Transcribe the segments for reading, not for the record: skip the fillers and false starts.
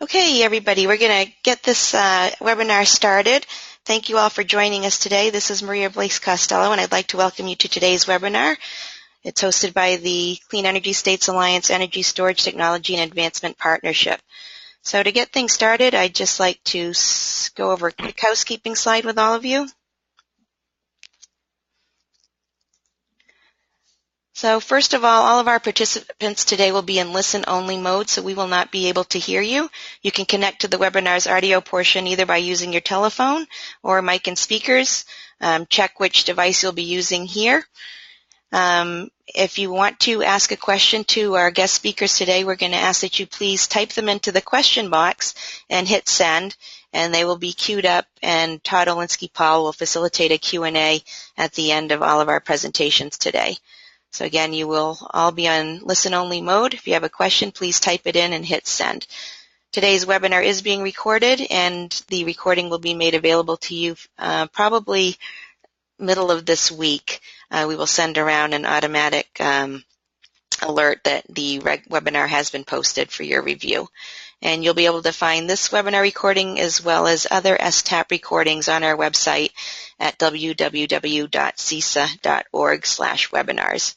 Okay, everybody, we're going to get this webinar started. Thank you all for joining us today. This is Maria Blaise Costello, and I'd like to welcome you to today's webinar. It's hosted by the Clean Energy States Alliance Energy Storage Technology and Advancement Partnership. So to get things started, I'd just like to go over a quick housekeeping slide with all of you. So first of all of our participants today will be in listen-only mode, so we will not be able to hear you. You can connect to the webinar's audio portion either by using your telephone or mic and speakers. Check which device you'll be using here. If you want to ask a question to our guest speakers today, we're going to ask that you please type them into the question box and hit send, and they will be queued up, and Todd Olinsky Paul will facilitate a Q&A at the end of all of our presentations today. So again, you will all be on listen-only mode. If you have a question, please type it in and hit send. Today's webinar is being recorded, and the recording will be made available to you probably middle of this week. We will send around an automatic alert that the webinar has been posted for your review. And you'll be able to find this webinar recording as well as other Estep recordings on our website at www.cisa.org/webinars.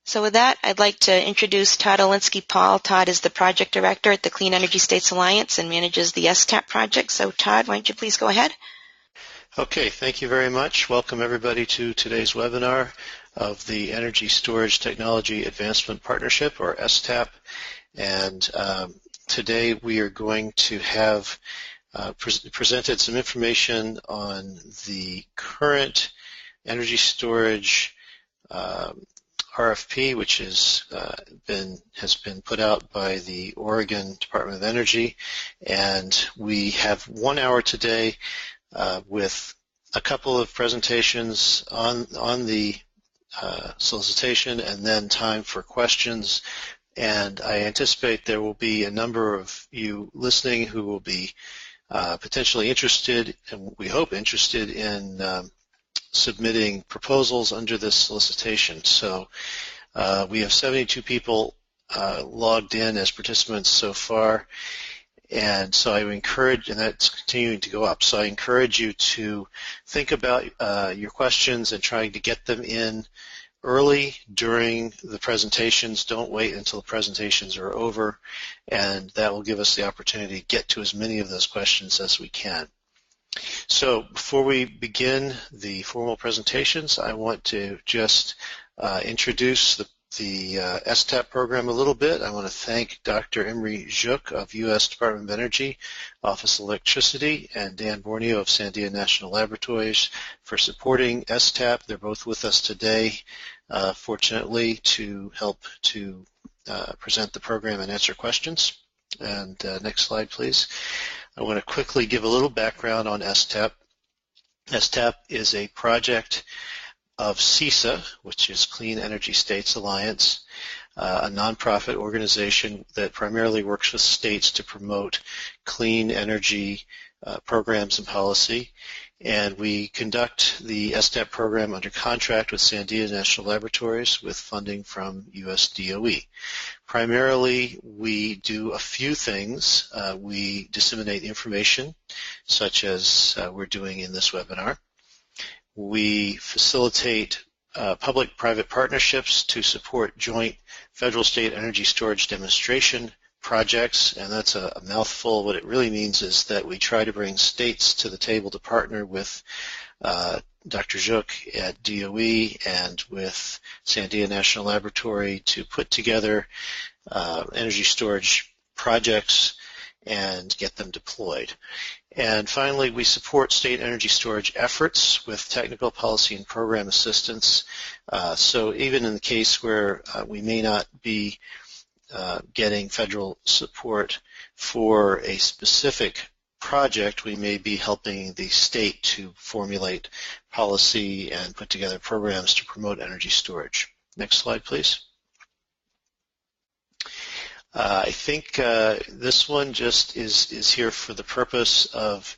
So with that, I'd like to introduce Todd Olinsky Paul. Todd is the project director at the Clean Energy States Alliance and manages the Estep project. So Todd, why don't you please go ahead? Okay, thank you very much. Welcome everybody to today's webinar of the Energy Storage Technology Advancement Partnership, or Estep. And today we are going to have presented some information on the current energy storage RFP, which has been put out by the Oregon Department of Energy. And we have 1 hour today with a couple of presentations on the solicitation, and then time for questions. And I anticipate there will be a number of you listening who will be potentially interested, and we hope interested in submitting proposals under this solicitation. So we have 72 people logged in as participants so far. And so I encourage, and that's continuing to go up, so I encourage you to think about your questions and trying to get them in early during the presentations. Don't wait until the presentations are over, and that will give us the opportunity to get to as many of those questions as we can. So before we begin the formal presentations, I want to just introduce the Estep program a little bit. I want to thank Dr. Imre Gyuk of U.S. Department of Energy, Office of Electricity, and Dan Borneo of Sandia National Laboratories for supporting Estep. They're both with us today, fortunately, to help to present the program and answer questions. And next slide, please. I want to quickly give a little background on Estep. Estep is a project of CISA, which is Clean Energy States Alliance, a nonprofit organization that primarily works with states to promote clean energy programs and policy. And we conduct the Estep program under contract with Sandia National Laboratories with funding from US DOE. Primarily, we do a few things. We disseminate information, such as we're doing in this webinar. We facilitate public-private partnerships to support joint federal-state energy storage demonstration projects, and that's a mouthful. What it really means is that we try to bring states to the table to partner with Dr. Gyuk at DOE and with Sandia National Laboratory to put together energy storage projects and get them deployed. And finally, we support state energy storage efforts with technical policy and program assistance. So even in the case where we may not be getting federal support for a specific project, we may be helping the state to formulate policy and put together programs to promote energy storage. Next slide, please. I think this one just is here for the purpose of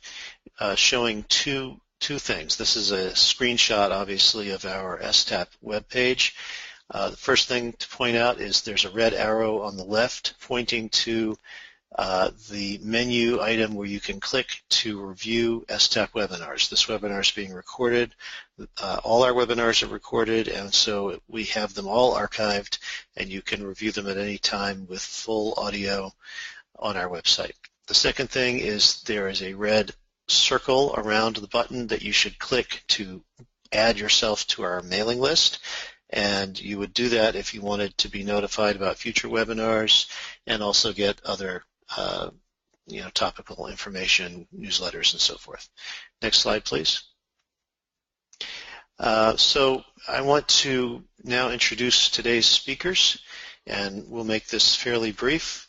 showing two things. This is a screenshot, obviously, of our Estep webpage. The first thing to point out is there's a red arrow on the left pointing to the menu item where you can click to review Estep webinars. This webinar is being recorded. All our webinars are recorded, and so we have them all archived, and you can review them at any time with full audio on our website. The second thing is there is a red circle around the button that you should click to add yourself to our mailing list, and you would do that if you wanted to be notified about future webinars and also get other topical information, newsletters, and so forth. Next slide, please. So I want to now introduce today's speakers, and we'll make this fairly brief.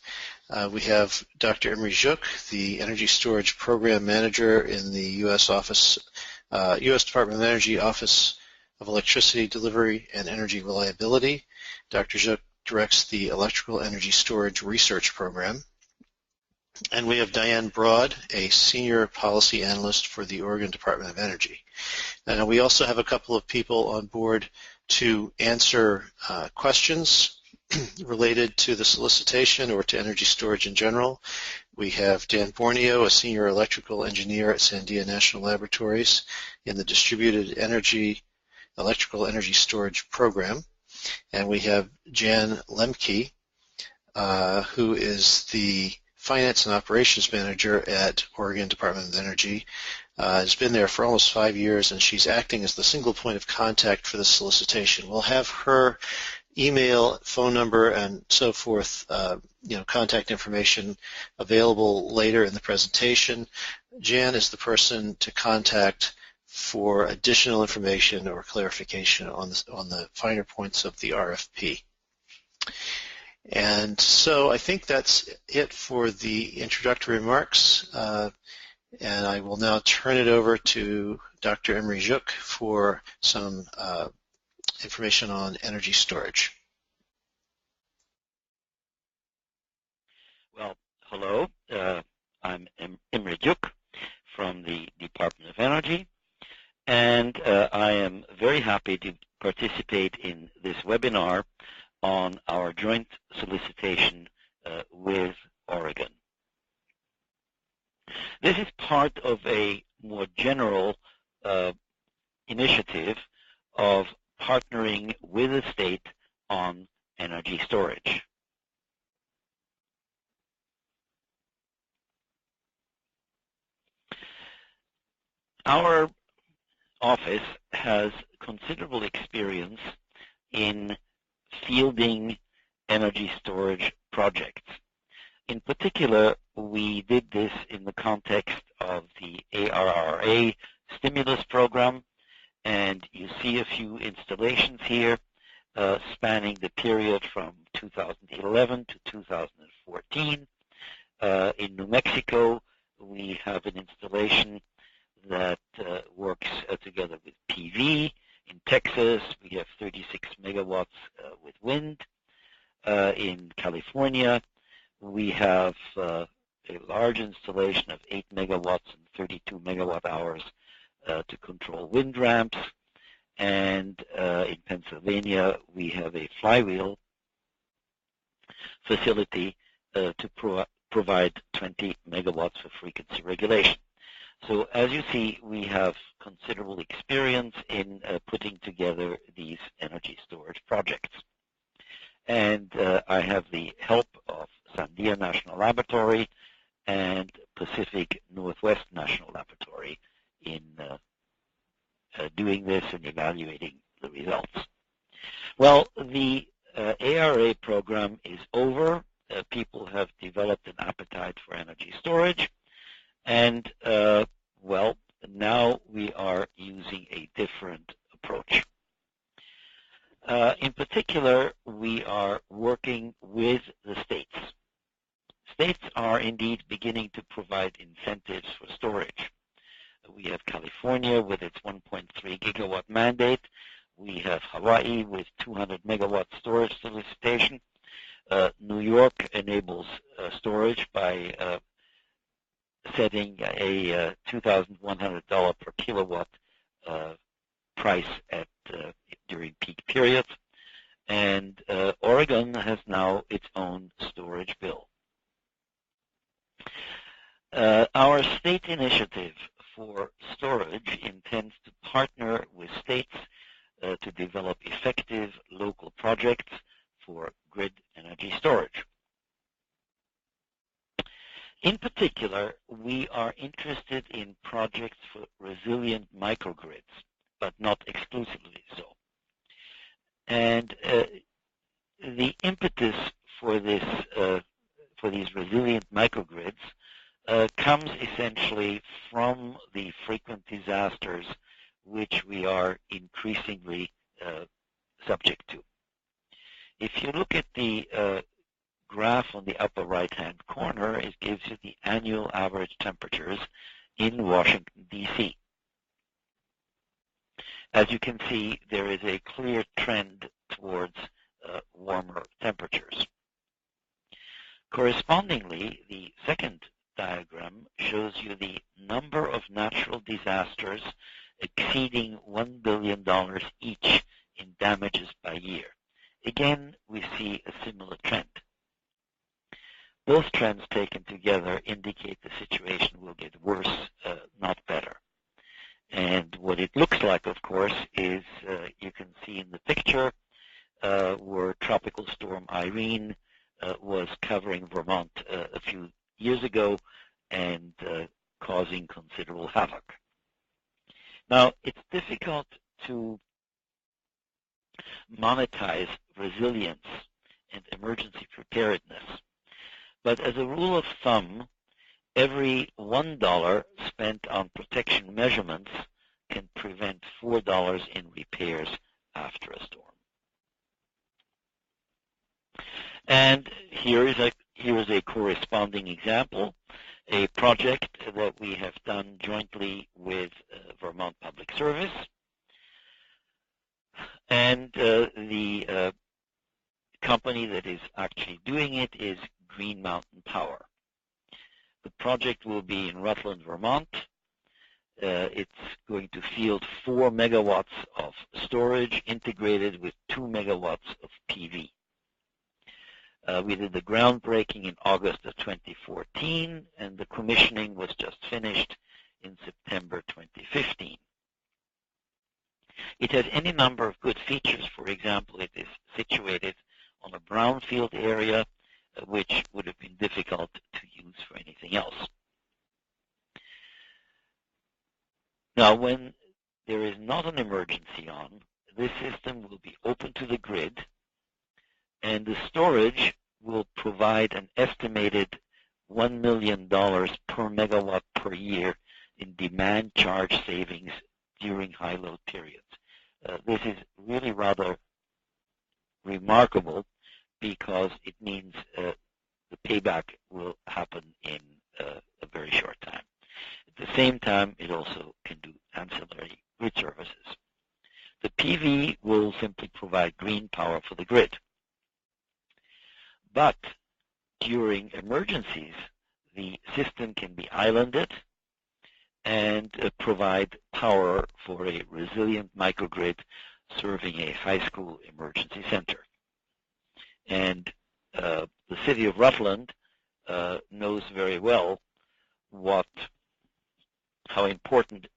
We have Dr. Imre Gyuk, the Energy Storage Program Manager in the U.S. Department of Energy Office of Electricity Delivery and Energy Reliability. Dr. Gyuk directs the Electrical Energy Storage Research Program. And we have Diane Broad, a Senior Policy Analyst for the Oregon Department of Energy. Now, we also have a couple of people on board to answer questions related to the solicitation or to energy storage in general. We have Dan Borneo, a Senior Electrical Engineer at Sandia National Laboratories in the Distributed Energy Electrical Energy Storage Program. And we have Jan Lemke, who is the Finance and Operations Manager at Oregon Department of Energy. Has been there for almost 5 years, and she's acting as the single point of contact for the solicitation. We'll have her email, phone number, and so forth, contact information available later in the presentation. Jan is the person to contact for additional information or clarification on the finer points of the RFP. And so I think that's it for the introductory remarks, and I will now turn it over to Dr. Imre Gyuk for some information on energy storage. Well, hello. I'm Imre Gyuk from the Department of Energy, and I am very happy to participate in this webinar on our joint solicitation with Oregon. This is part of a more general initiative of partnering with the state on energy storage. Our office has considerable experience in fielding energy storage projects. In particular, we did this in the context of the ARRA stimulus program, and you see a few installations here spanning the period from 2011 to 2014. In New Mexico, we have an installation that works together with PV. In Texas, we have 36 megawatts with wind. In California, we have a large installation of 8 megawatts and 32 megawatt hours to control wind ramps. And in Pennsylvania, we have a flywheel facility to provide 20 megawatts for frequency regulation. So as you see, we have considerable experience in putting together these energy storage projects. And I have the help of Sandia National Laboratory and Pacific Northwest National Laboratory in doing this and evaluating the results. Well, the ARA program is over. People have developed an appetite for energy storage. And, well, now we are using a different approach. In particular, we are working with the states. States are indeed beginning to provide incentives for storage. We have California with its 1.3 gigawatt mandate. We have Hawaii with 200 megawatt storage solicitation. New York enables storage by setting a $2,100 per kilowatt price at during peak periods. And Oregon has now its own storage bill. Our state initiative for storage intends to partner with states to develop effective local projects for grid energy storage. In particular, we are interested in projects for resilient microgrids, but not exclusively so. And the impetus for this, for these resilient microgrids, comes essentially from the frequent disasters which we are increasingly subject to. If you look at the graph on the upper right-hand corner, it gives you the annual average temperatures in Washington, D.C. As you can see, there is a clear trend towards warmer temperatures. Correspondingly, the second diagram shows you the number of natural disasters exceeding $1 billion each in damages by year. Again, we see a similar trend. Both trends taken together indicate the situation will get worse, not better. And what it looks like, of course, is you can see in the picture where Tropical Storm Irene was covering Vermont a few years ago and causing considerable havoc. Now, it's difficult to monetize resilience and emergency preparedness, but as a rule of thumb, every $1 spent on protection measurements can prevent $4 in repairs after a storm. And here is a corresponding example, a project that we have done jointly with Vermont Public Service. And the company that is actually doing it is Green Mountain Power. The project will be in Rutland, Vermont. It's going to field 4 megawatts of storage integrated with 2 megawatts of PV. We did the groundbreaking in August of 2014, and the commissioning was just finished in September 2015. It has any number of good features. For example, it is situated on a brownfield area, which would have been difficult to use for anything else. Now, when there is not an emergency on, this system will be open to the grid, and the storage will provide an estimated $1 million per megawatt per year in demand charge savings during high load periods. This is really rather remarkable because it means the payback will happen in a very short time. At the same time, it also can do ancillary grid services. The PV will simply provide green power for the grid. But during emergencies, the system can be islanded and provide power for a resilient microgrid serving a high school emergency center. And the city of Rutland knows very well how important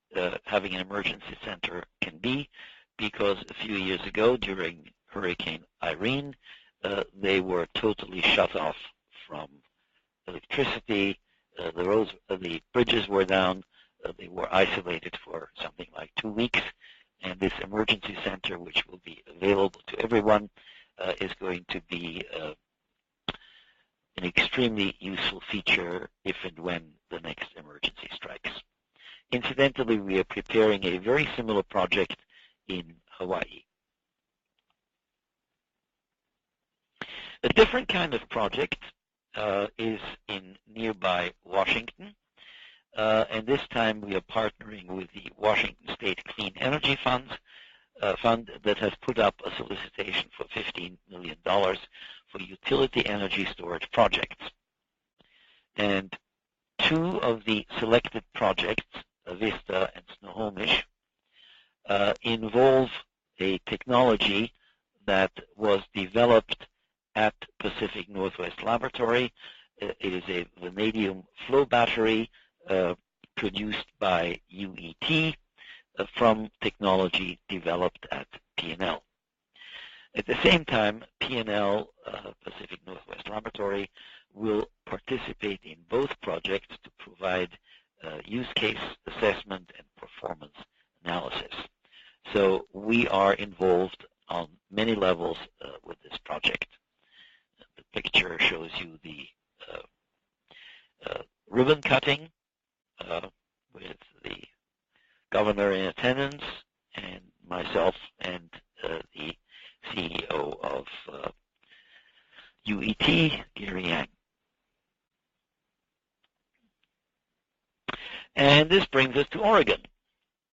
having an emergency center can be, because a few years ago during Hurricane Irene, they were totally shut off from electricity. The bridges were down. They were isolated for something like 2 weeks. And this emergency center, which will be available to everyone, is going to be an extremely useful feature if and when the next emergency strikes. Incidentally, we are preparing a very similar project in Hawaii. A different kind of project is in nearby Washington, and this time we are partnering with the Washington State Clean Energy Fund that has put up a solicitation for $15 million for utility energy storage projects. And 2 of the selected projects, Vista and Snohomish, involve a technology that was developed at Pacific Northwest Laboratory. It is a vanadium flow battery produced by UET from technology developed at P&L. At the same time, P&L, Pacific Northwest Laboratory, will participate in both projects to provide use case assessment and performance analysis. So we are involved on many levels with this project. The picture shows you the ribbon cutting with the governor in attendance and myself and the CEO of UET, Gary Yang. And this brings us to Oregon.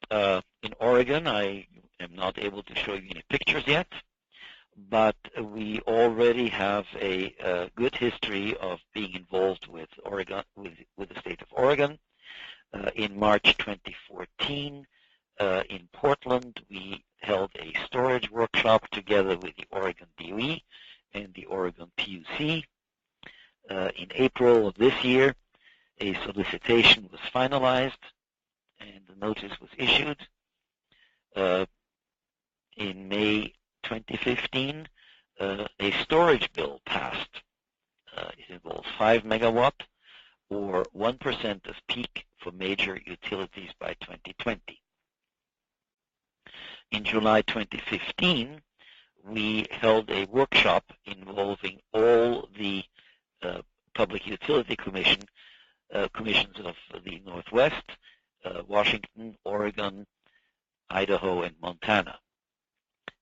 In Oregon, I am not able to show you any pictures yet, but we already have a good history of being involved with Oregon, with the state of Oregon. In March 2014, in Portland, we held a storage workshop together with the Oregon DOE and the Oregon PUC. In April of this year, a solicitation was finalized and the notice was issued. In May 2015, a storage bill passed. It involves 5 megawatt or 1% of peak for major utilities by 2020. In July 2015, we held a workshop involving all the Public Utility commissions of the Northwest, Washington, Oregon, Idaho, and Montana.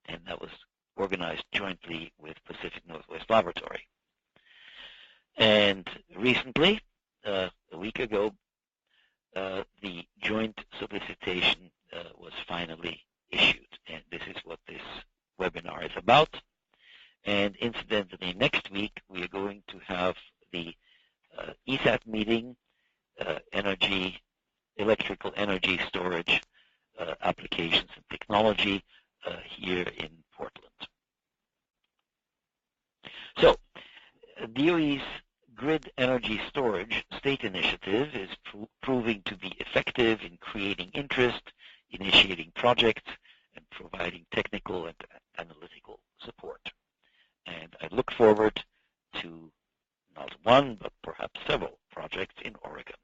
And that was organized jointly with Pacific Northwest Laboratory. And recently, a week ago, the joint solicitation was finally issued. And this is what this webinar is about. And incidentally, next week, we are going to have the ESAT meeting, electrical energy storage applications and technology here in Portland. So, DOE's Grid Energy Storage State Initiative is proving to be effective in creating interest, initiating projects, and providing technical and analytical support. And I look forward to not one, but perhaps several projects in Oregon.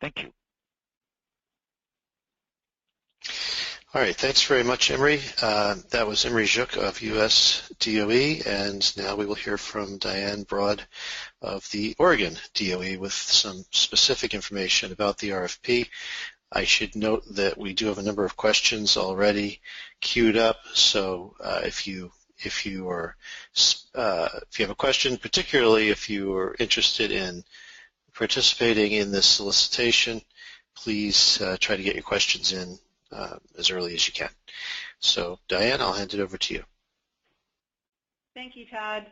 Thank you. All right, thanks very much, Imre. That was Imre Gyuk of US DOE, and now we will hear from Diane Broad of the Oregon DOE with some specific information about the RFP. I should note that we do have a number of questions already queued up, so if you have a question, particularly if you are interested in participating in this solicitation, please try to get your questions in as early as you can. So, Diane, I'll hand it over to you. Thank you, Todd.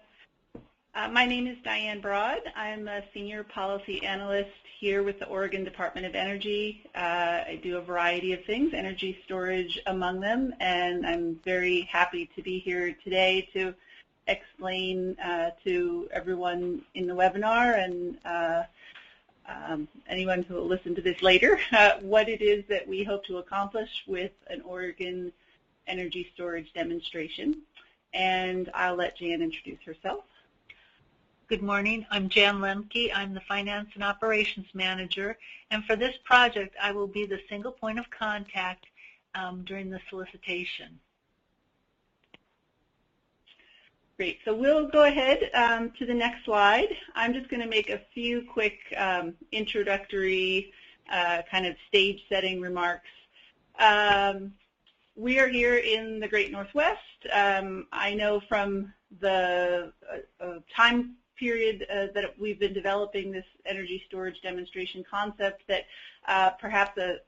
My name is Diane Broad. I'm a Senior Policy Analyst here with the Oregon Department of Energy. I do a variety of things, energy storage among them, and I'm very happy to be here today to explain to everyone in the webinar and anyone who will listen to this later what it is that we hope to accomplish with an Oregon energy storage demonstration. And I'll let Jan introduce herself. Good morning. I'm Jan Lemke. I'm the Finance and Operations Manager, and for this project, I will be the single point of contact during the solicitation. Great. So we'll go ahead to the next slide. I'm just going to make a few quick introductory kind of stage-setting remarks. We are here in the Great Northwest. I know from the time period that we've been developing this energy storage demonstration concept that perhaps a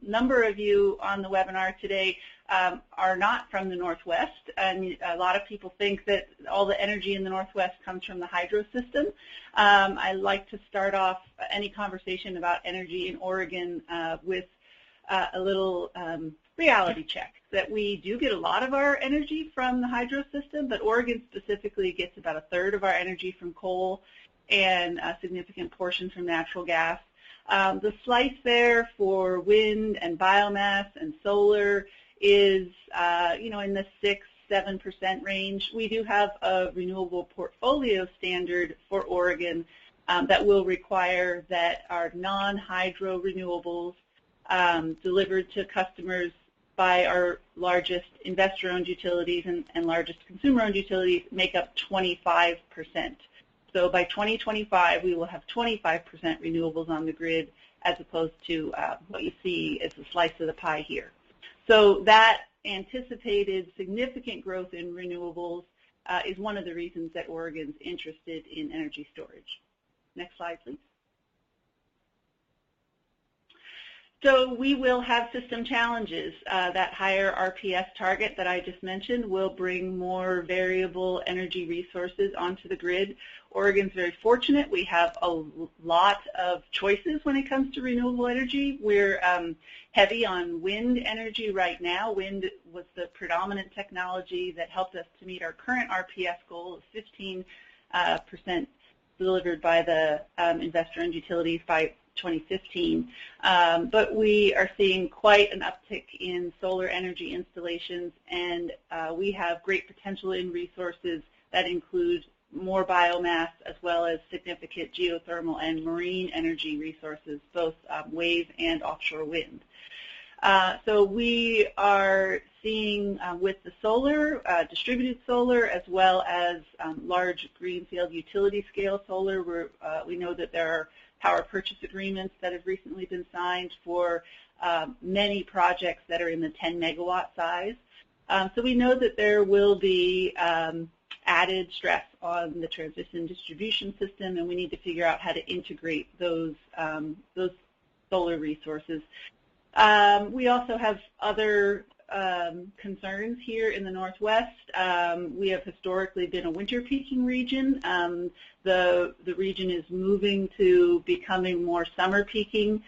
number of you on the webinar today are not from the Northwest, and a lot of people think that all the energy in the Northwest comes from the hydro system. I like to start off any conversation about energy in Oregon with a little reality check that we do get a lot of our energy from the hydro system, but Oregon specifically gets about a third of our energy from coal and a significant portion from natural gas. The slice there for wind and biomass and solar is, in the 6-7% range. We do have a renewable portfolio standard for Oregon that will require that our non-hydro renewables delivered to customers by our largest investor-owned utilities and largest consumer-owned utilities make up 25%. So by 2025, we will have 25% renewables on the grid as opposed to what you see as a slice of the pie here. So that anticipated significant growth in renewables is one of the reasons that Oregon's interested in energy storage. Next slide, please. So we will have system challenges. That higher RPS target that I just mentioned will bring more variable energy resources onto the grid. Oregon's very fortunate. We have a lot of choices when it comes to renewable energy. We're heavy on wind energy right now. Wind was the predominant technology that helped us to meet our current RPS goal of 15% delivered by the investor-owned utilities by 2015, but we are seeing quite an uptick in solar energy installations, and we have great potential in resources that include more biomass as well as significant geothermal and marine energy resources, both wave and offshore wind. So we are seeing with the solar, distributed solar, as well as large greenfield utility scale solar, we know that there are power purchase agreements that have recently been signed for many projects that are in the 10 megawatt size. So we know that there will be added stress on the transmission distribution system, and we need to figure out how to integrate those solar resources. We also have other concerns here in the Northwest. We have historically been a winter peaking region. The region is moving to becoming more summer peaking.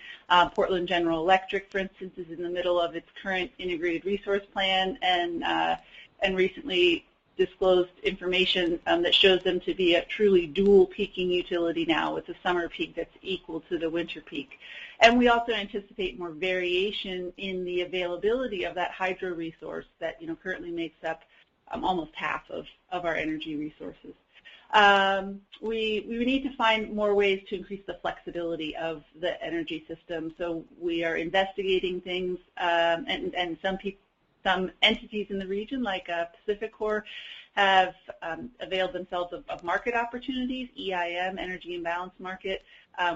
Portland General Electric, for instance, is in the middle of its current integrated resource plan and recently disclosed information that shows them to be a truly dual peaking utility now with a summer peak that's equal to the winter peak. And we also anticipate more variation in the availability of that hydro resource that currently makes up almost half of our energy resources. We need to find more ways to increase the flexibility of the energy system. So we are investigating things, and some entities in the region, like PacifiCorp, have availed themselves of market opportunities, EIM, Energy Imbalance Market.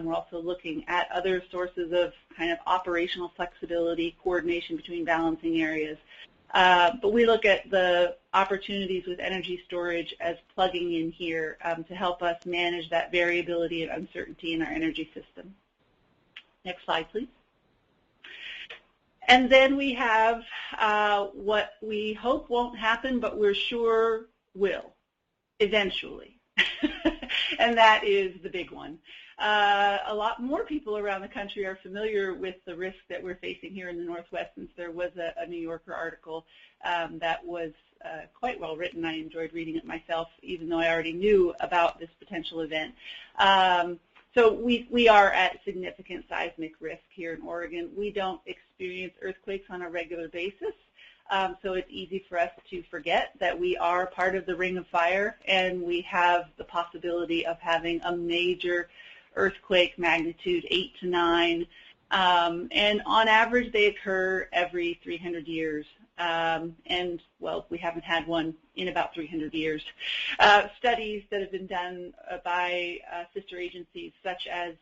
We're also looking at other sources of kind of operational flexibility, coordination between balancing areas. But we look at the opportunities with energy storage as plugging in here to help us manage that variability and uncertainty in our energy system. Next slide, please. And then we have what we hope won't happen, but we're sure will eventually. And that is the big one. A lot more people around the country are familiar with the risk that we're facing here in the Northwest, since there was a New Yorker article that was quite well written. I enjoyed reading it myself, even though I already knew about this potential event. So we are at significant seismic risk here in Oregon. We don't experience earthquakes on a regular basis, so it's easy for us to forget that we are part of the ring of fire, and we have the possibility of having a major earthquake magnitude 8 to 9, and on average they occur every 300 years. And, well, we haven't had one in about 300 years. Studies that have been done by sister agencies such as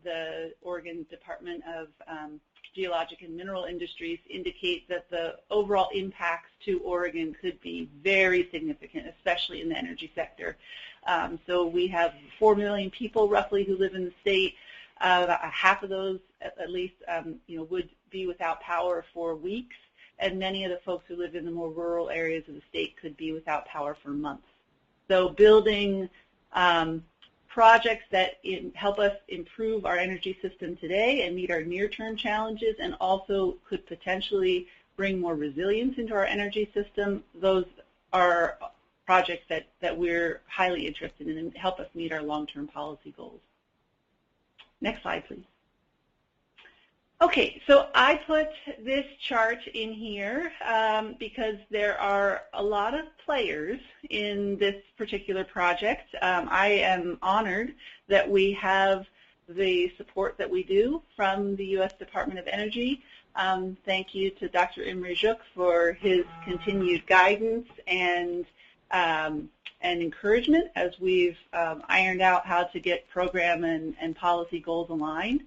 the Oregon Department of Geologic and Mineral Industries indicate that the overall impacts to Oregon could be very significant, especially in the energy sector. So we have 4 million people roughly who live in the state. Half of those, at least, would be without power for weeks. And many of the folks who live in the more rural areas of the state could be without power for months. So building projects that help us improve our energy system today and meet our near-term challenges, and also could potentially bring more resilience into our energy system, those are projects that we're highly interested in and help us meet our long-term policy goals. Next slide, please. Okay, so I put this chart in here because there are a lot of players in this particular project. I am honored that we have the support that we do from the U.S. Department of Energy. Thank you to Dr. Imre Gyuk for his continued guidance and encouragement as we've ironed out how to get program and policy goals aligned.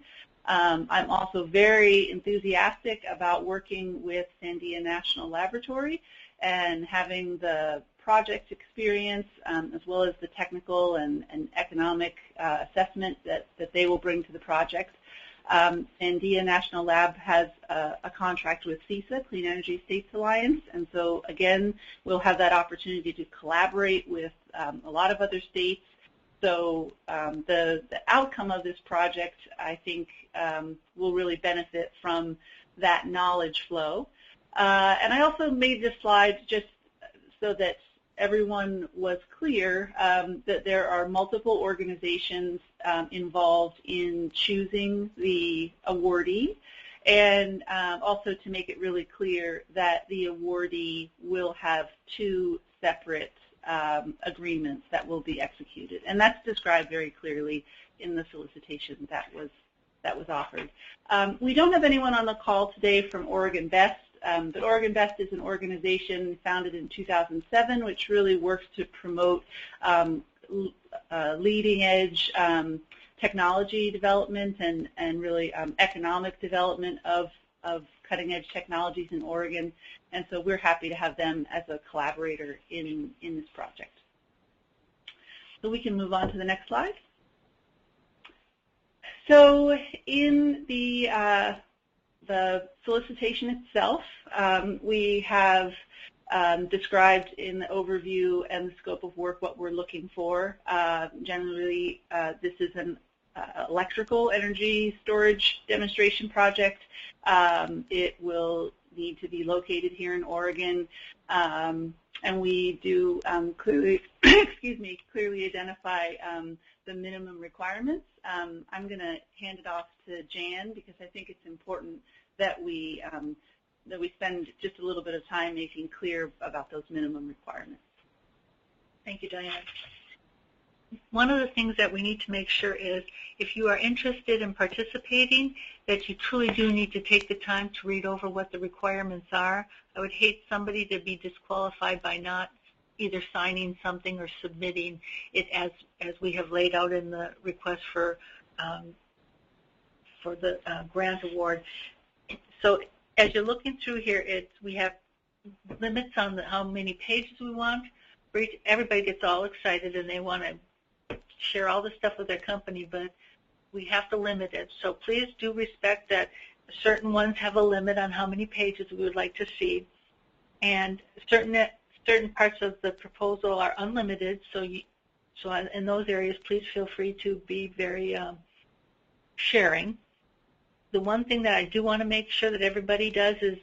I'm also very enthusiastic about working with Sandia National Laboratory and having the project experience as well as the technical and economic assessment that they will bring to the project. Sandia National Lab has a contract with CESA, Clean Energy States Alliance, and so again, we'll have that opportunity to collaborate with a lot of other states. So the outcome of this project, I think, will really benefit from that knowledge flow. And I also made this slide just so that everyone was clear that there are multiple organizations involved in choosing the awardee, and also to make it really clear that the awardee will have two separate agreements that will be executed, and that's described very clearly in the solicitation that was offered. We don't have anyone on the call today from Oregon Best, but Oregon Best is an organization founded in 2007, which really works to promote leading-edge technology development and really economic development of cutting-edge technologies in Oregon, and so we're happy to have them as a collaborator in this project. So we can move on to the next slide. So in the solicitation itself, we have described in the overview and the scope of work what we're looking for. Generally, this is an electrical energy storage demonstration project. It will need to be located here in Oregon, and we do clearly, clearly identify the minimum requirements. I'm going to hand it off to Jan because I think it's important that we spend just a little bit of time making clear about those minimum requirements. Thank you, Diane. One of the things that we need to make sure is if you are interested in participating, that you truly do need to take the time to read over what the requirements are. I would hate somebody to be disqualified by not either signing something or submitting it as we have laid out in the request for the grant award. So as you're looking through here, we have limits on how many pages we want. Everybody gets all excited and they want to share all the stuff with their company, but we have to limit it. So please do respect that certain ones have a limit on how many pages we would like to see, and certain parts of the proposal are unlimited. So in those areas, please feel free to be very sharing. The one thing that I do want to make sure that everybody does is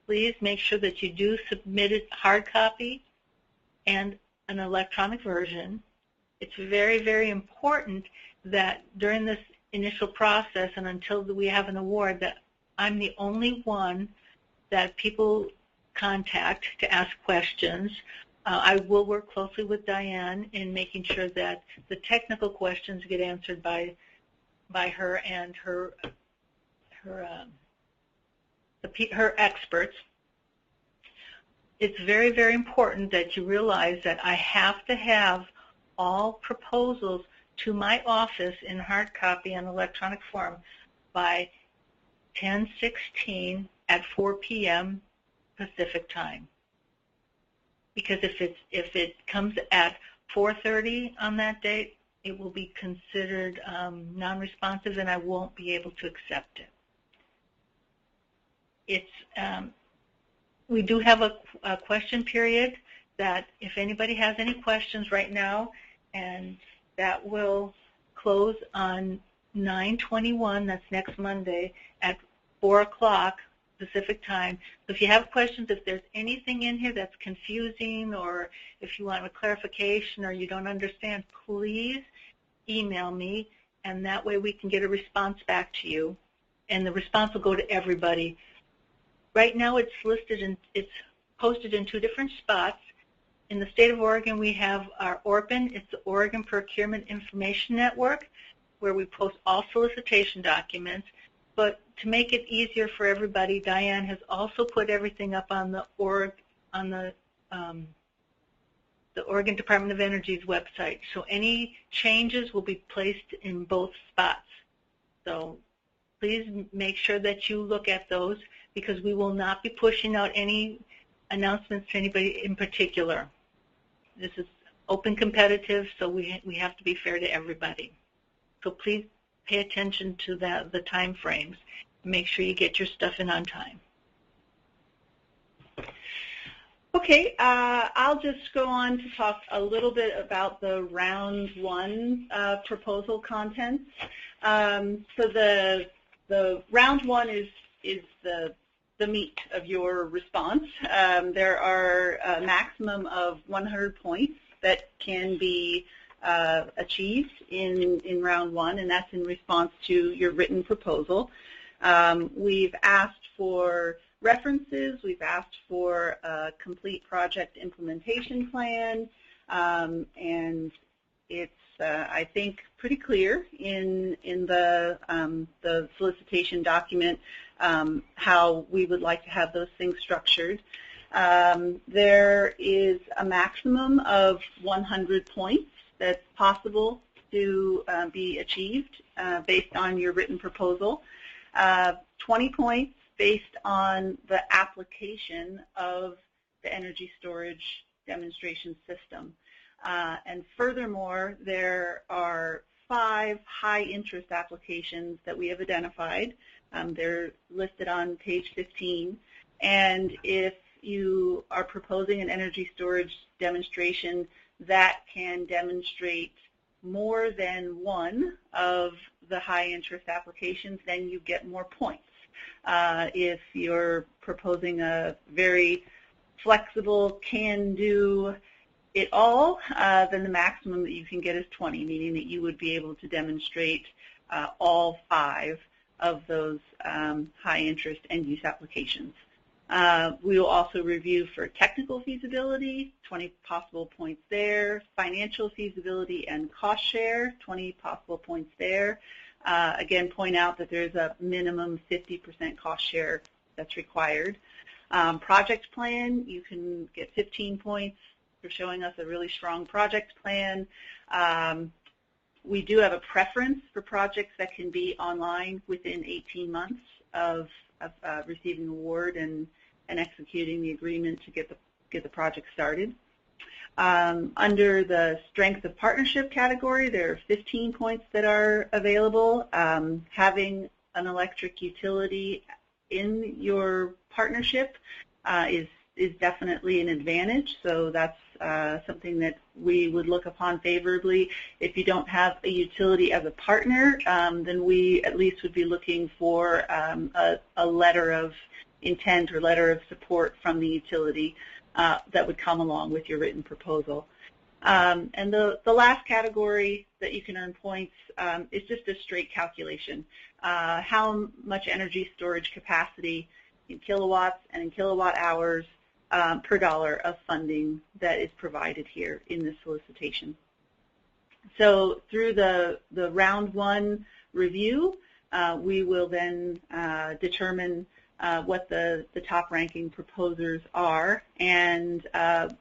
please make sure that you do submit a hard copy and an electronic version. It's very, very important that during this initial process and until we have an award that I'm the only one that people contact to ask questions. I will work closely with Diane in making sure that the technical questions get answered by her and her experts. It's very, very important that you realize that I have to have all proposals to my office in hard copy and electronic form by 10/16 at 4 p.m. Pacific time. Because if it comes at 4:30 on that date, it will be considered non-responsive and I won't be able to accept it. We do have a question period that if anybody has any questions right now, and that will close on 9/21, that's next Monday, at 4 o'clock Pacific time. So if you have questions, if there's anything in here that's confusing, or if you want a clarification or you don't understand, please email me, and that way we can get a response back to you. And the response will go to everybody. Right now it's listed and it's posted in 2 different spots. In the state of Oregon, we have our ORPN. It's the Oregon Procurement Information Network, where we post all solicitation documents. But to make it easier for everybody, Diane has also put everything up on the Oregon Department of Energy's website. So any changes will be placed in both spots. So please make sure that you look at those, because we will not be pushing out any announcements to anybody in particular. This is open competitive, so we have to be fair to everybody. So please pay attention to the time frames. Make sure you get your stuff in on time. Okay, I'll just go on to talk a little bit about the round 1 proposal contents. So the round 1 is the meat of your response. There are a maximum of 100 points that can be achieved in round 1, and that's in response to your written proposal. We've asked for references, we've asked for a complete project implementation plan, and it's I think pretty clear in the solicitation document how we would like to have those things structured. There is a maximum of 100 points that's possible to be achieved based on your written proposal. 20 points based on the application of the energy storage demonstration system. And furthermore, there are 5 high-interest applications that we have identified. They're listed on page 15. And if you are proposing an energy storage demonstration that can demonstrate more than one of the high-interest applications, then you get more points. If you're proposing a very flexible, can-do it all, then the maximum that you can get is 20, meaning that you would be able to demonstrate all 5 of those high-interest end-use applications. We will also review for technical feasibility, 20 possible points there, financial feasibility and cost share, 20 possible points there. Again, point out that there's a minimum 50% cost share that's required. Project plan, you can get 15 points for showing us a really strong project plan. We do have a preference for projects that can be online within 18 months of receiving an award and executing the agreement to get the project started. Under the strength of partnership category, there are 15 points that are available. Having an electric utility in your partnership is definitely an advantage, so that's something that we would look upon favorably. If you don't have a utility as a partner, then we at least would be looking for a letter of intent or letter of support from the utility that would come along with your written proposal. And the last category that you can earn points is just a straight calculation. How much energy storage capacity in kilowatts and in kilowatt hours per dollar of funding that is provided here in this solicitation. So through the round 1 review, we will then determine what the top ranking proposers are, and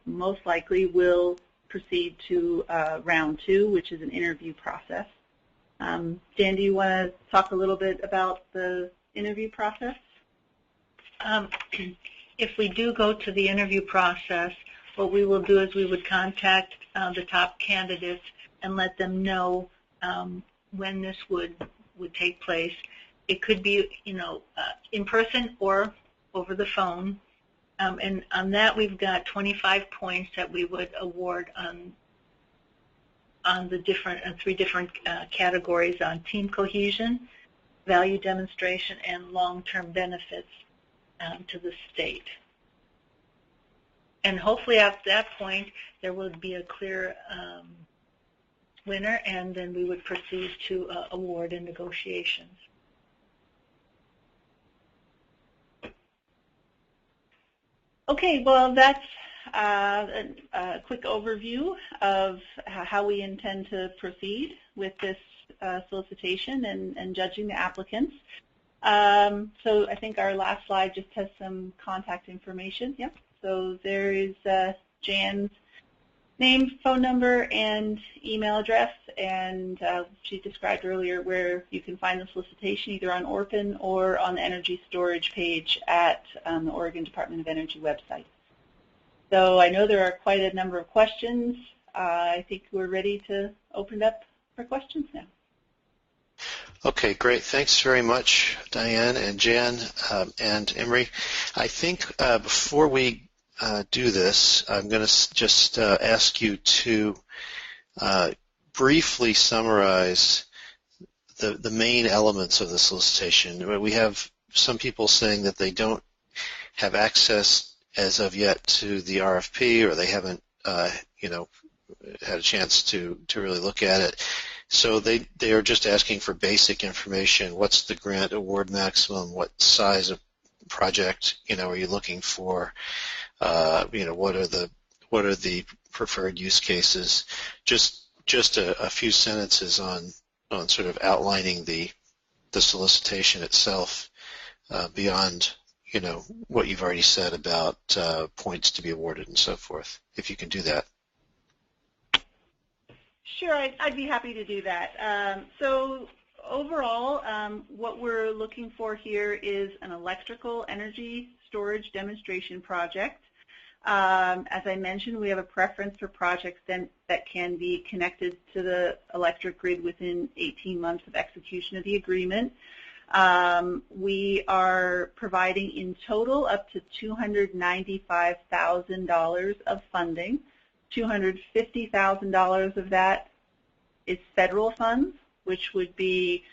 most likely will proceed to round 2, which is an interview process. Dan, do you want to talk a little bit about the interview process? If we do go to the interview process, what we will do is we would contact the top candidates and let them know when this would take place. It could be, in person or over the phone. And on that, we've got 25 points that we would award on the 3 different categories on team cohesion, value demonstration, and long-term benefits. to the state. And hopefully at that point there would be a clear winner, and then we would proceed to award and negotiations. Okay, well, that's a quick overview of how we intend to proceed with this solicitation and judging the applicants. So I think our last slide just has some contact information. Yep. So there is Jan's name, phone number, and email address, and she described earlier where you can find the solicitation either on ORPN or on the energy storage page at the Oregon Department of Energy website. So I know there are quite a number of questions. I think we're ready to open it up for questions now. Okay, great. Thanks very much, Diane and Jan and Imre. I think before we do this, I'm going to just ask you to briefly summarize the main elements of the solicitation. We have some people saying that they don't have access as of yet to the RFP, or they haven't, had a chance to really look at it. So they are just asking for basic information. What's the grant award maximum? What size of project, are you looking for? What are the preferred use cases? Just a few sentences on sort of outlining the solicitation itself beyond what you've already said about points to be awarded and so forth, if you can do that. Sure, I'd be happy to do that. So overall, what we're looking for here is an electrical energy storage demonstration project. As I mentioned, we have a preference for projects that can be connected to the electric grid within 18 months of execution of the agreement. We are providing in total up to $295,000 of funding. $250,000 of that is federal funds, which would be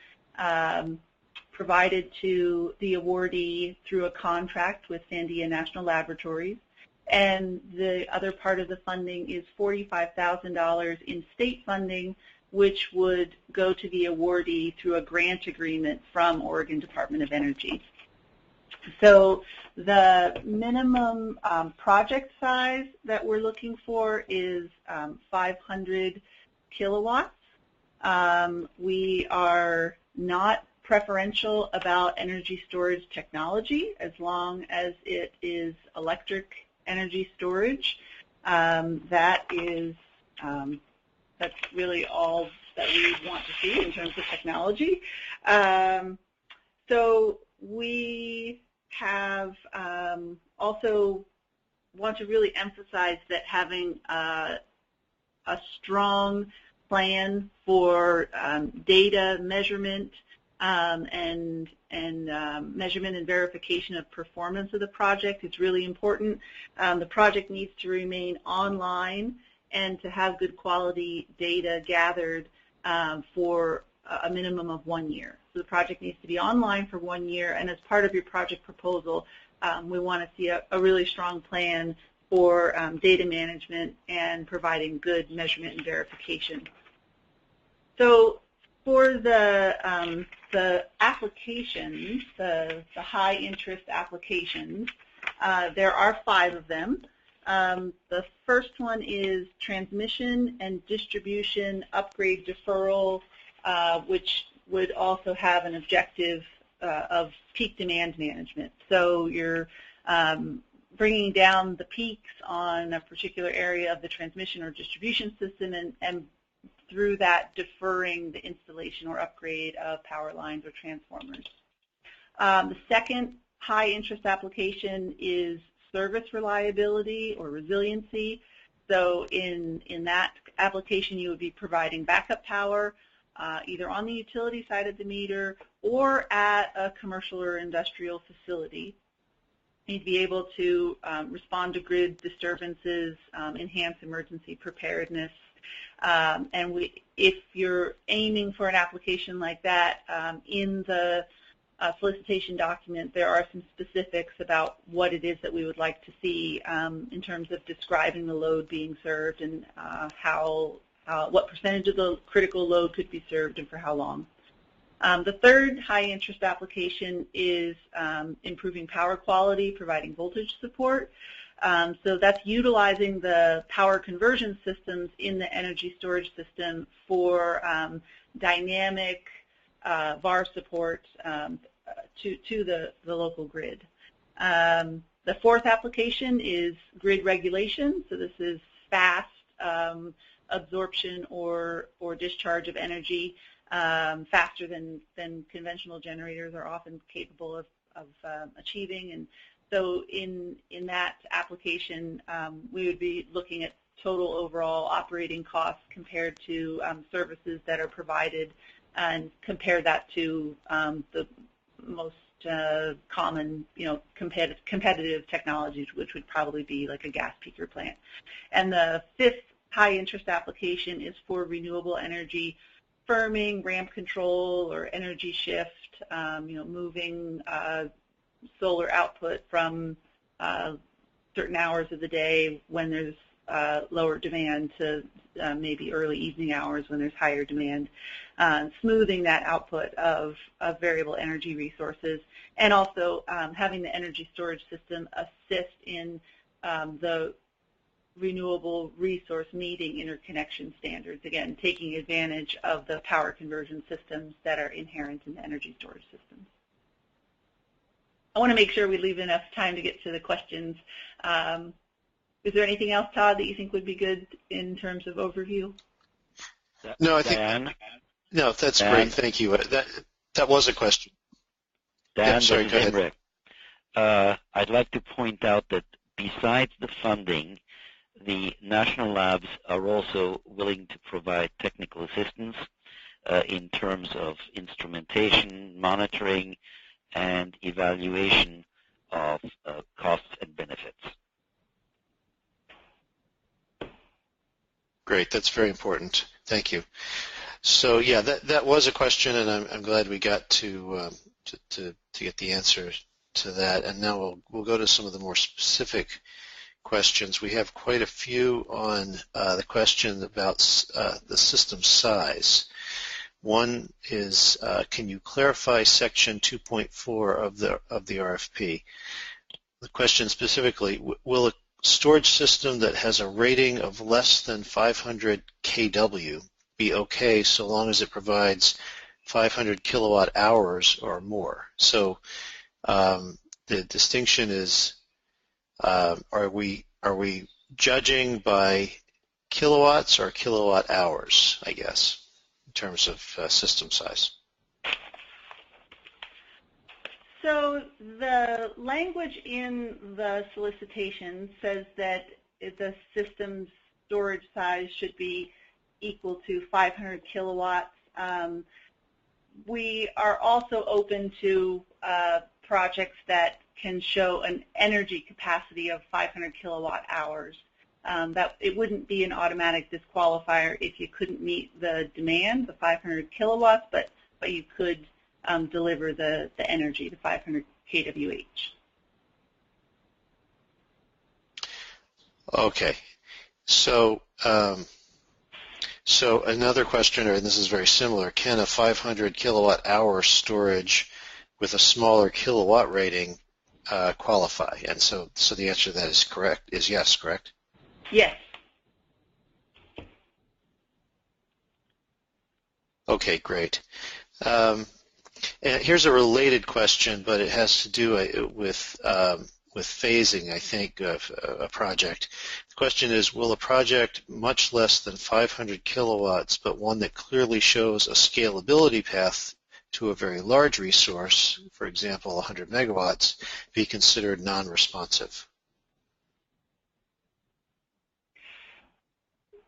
provided to the awardee through a contract with Sandia National Laboratories. And the other part of the funding is $45,000 in state funding, which would go to the awardee through a grant agreement from Oregon Department of Energy. So the minimum project size that we're looking for is 500 kilowatts. We are not preferential about energy storage technology as long as it is electric energy storage. That's really all that we want to see in terms of technology. So we have also want to really emphasize that having a strong plan for data measurement and measurement and verification of performance of the project is really important. The project needs to remain online and to have good quality data gathered for a minimum of 1 year. So the project needs to be online for 1 year, and as part of your project proposal, we want to see a really strong plan for data management and providing good measurement and verification. So for the applications, the high interest applications, there are 5 of them. The first one is transmission and distribution upgrade deferral, which would also have an objective of peak demand management. So you're bringing down the peaks on a particular area of the transmission or distribution system and through that deferring the installation or upgrade of power lines or transformers. The second high interest application is service reliability or resiliency. So in that application, you would be providing backup power either on the utility side of the meter or at a commercial or industrial facility. You need to be able to respond to grid disturbances, enhance emergency preparedness. And if you're aiming for an application like that, in the solicitation document, there are some specifics about what it is that we would like to see in terms of describing the load being served and what percentage of the critical load could be served and for how long. The third high-interest application is improving power quality, providing voltage support. So that's utilizing the power conversion systems in the energy storage system for dynamic VAR support to the local grid. The fourth application is grid regulation. So this is fast absorption or discharge of energy, faster than conventional generators are often capable of achieving. And so in that application, we would be looking at total overall operating costs compared to services that are provided, and compare that to the most common, competitive technologies, which would probably be like a gas peaker plant. And the fifth high-interest application is for renewable energy firming, ramp control, or energy shift, moving solar output from certain hours of the day when there's lower demand to maybe early evening hours when there's higher demand, smoothing that output of variable energy resources, and also having the energy storage system assist in the renewable resource meeting interconnection standards, again, taking advantage of the power conversion systems that are inherent in the energy storage systems. I want to make sure we leave enough time to get to the questions. Is there anything else, Todd, that you think would be good in terms of overview? No, I think Diane? No, that's Dan? great. Thank you. That was a question. Dan, Yeah, sorry, this is go ahead. Imre. I'd like to point out that besides the funding, the national labs are also willing to provide technical assistance in terms of instrumentation, monitoring, and evaluation of costs and benefits. Great. That's very important. Thank you. So yeah, that was a question, and I'm glad we got to get the answer to that. And now we'll go to some of the more specific questions. We have quite a few on the question about the system size. One is, can you clarify section 2.4 of the RFP? The question specifically, will a storage system that has a rating of less than 500 kW be okay so long as it provides 500 kilowatt hours or more? So the distinction is, are we judging by kilowatts or kilowatt hours, I guess, in terms of system size? So the language in the solicitation says that the system's storage size should be equal to 500 kilowatts. We are also open to projects that can show an energy capacity of 500 kilowatt hours. That it wouldn't be an automatic disqualifier if you couldn't meet the demand, the 500 kilowatts, but you could deliver the energy, the 500 kWh. Okay. So another question, and this is very similar, can a 500 kilowatt hour storage with a smaller kilowatt rating qualify? And so the answer to that is correct, is yes, correct? Yes. Okay, great. And here's a related question, but it has to do with phasing, I think, of a project. The question is, will a project much less than 500 kilowatts, but one that clearly shows a scalability path to a very large resource, for example, 100 megawatts, be considered non-responsive?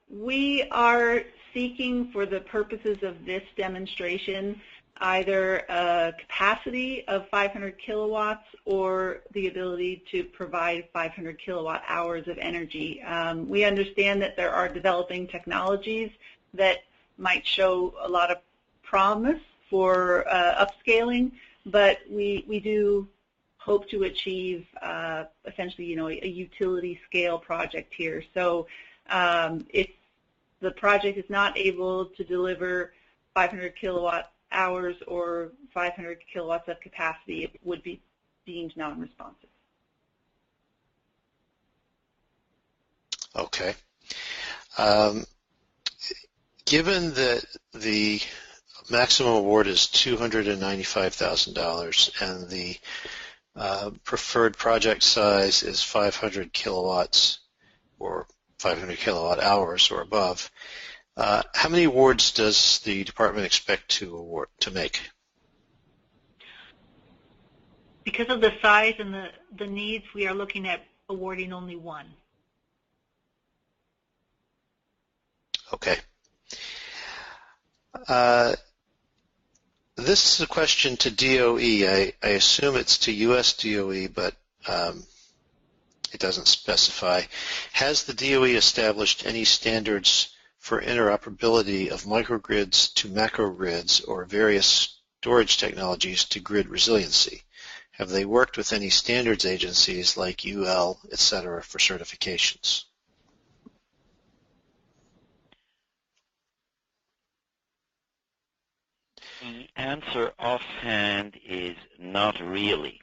We are seeking, for the purposes of this demonstration, either a capacity of 500 kilowatts or the ability to provide 500 kilowatt hours of energy. We understand that there are developing technologies that might show a lot of promise for upscaling, but we do hope to achieve essentially, a utility scale project here. So if the project is not able to deliver 500 kilowatt hours or 500 kilowatts of capacity, it would be deemed non-responsive. Okay. Given that the maximum award is $295,000 and the preferred project size is 500 kilowatts or 500 kilowatt hours or above, how many awards does the department expect to make? Because of the size and the needs, we are looking at awarding only one. Okay. This is a question to DOE. I assume it's to U.S. DOE, but it doesn't specify. Has the DOE established any standards for interoperability of microgrids to macrogrids or various storage technologies to grid resiliency? Have they worked with any standards agencies like UL, et cetera, for certifications? The answer offhand is not really,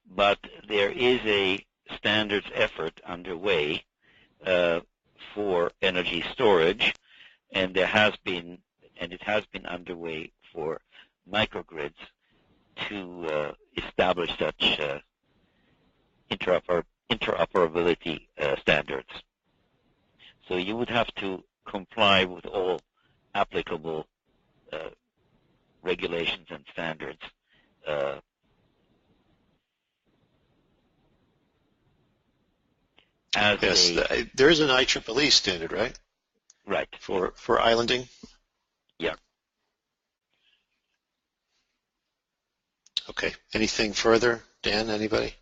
but there is a standards effort underway for energy storage, and it has been underway for microgrids to establish such interoperability standards. So you would have to comply with all applicable regulations and standards. Yes, there is an IEEE standard, right? Right. For islanding? Yeah. Okay. Anything further? Dan, anybody?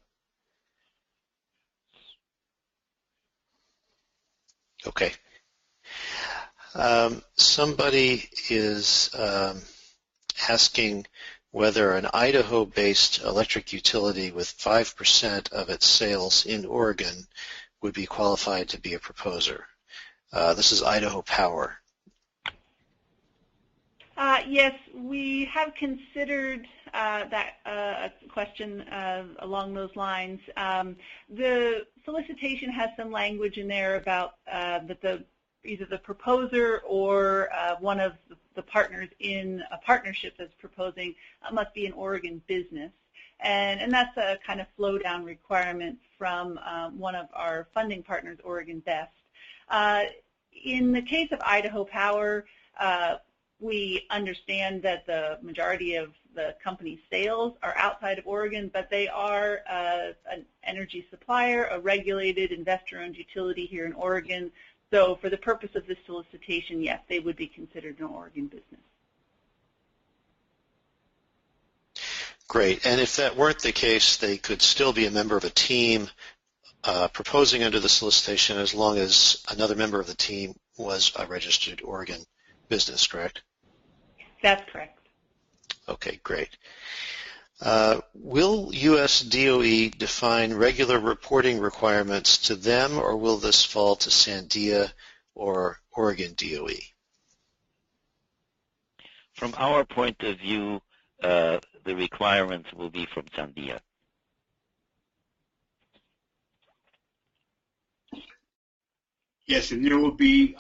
Okay. Somebody is asking whether an Idaho-based electric utility with 5% of its sales in Oregon would be qualified to be a proposer. This is Idaho Power. Yes, we have considered that question along those lines. The solicitation has some language in there about that either the proposer or one of the partners in a partnership that's proposing must be an Oregon business. And that's a kind of flow-down requirement from one of our funding partners, Oregon Best. In the case of Idaho Power, we understand that the majority of the company's sales are outside of Oregon, but they are an energy supplier, a regulated investor-owned utility here in Oregon. So for the purpose of this solicitation, yes, they would be considered an Oregon business. Great. And if that weren't the case, they could still be a member of a team proposing under the solicitation as long as another member of the team was a registered Oregon business, correct? That's correct. Okay, great. Will U.S. DOE define regular reporting requirements to them, or will this fall to Sandia or Oregon DOE? From our point of view, the requirements will be from Sandia. Yes, and there will be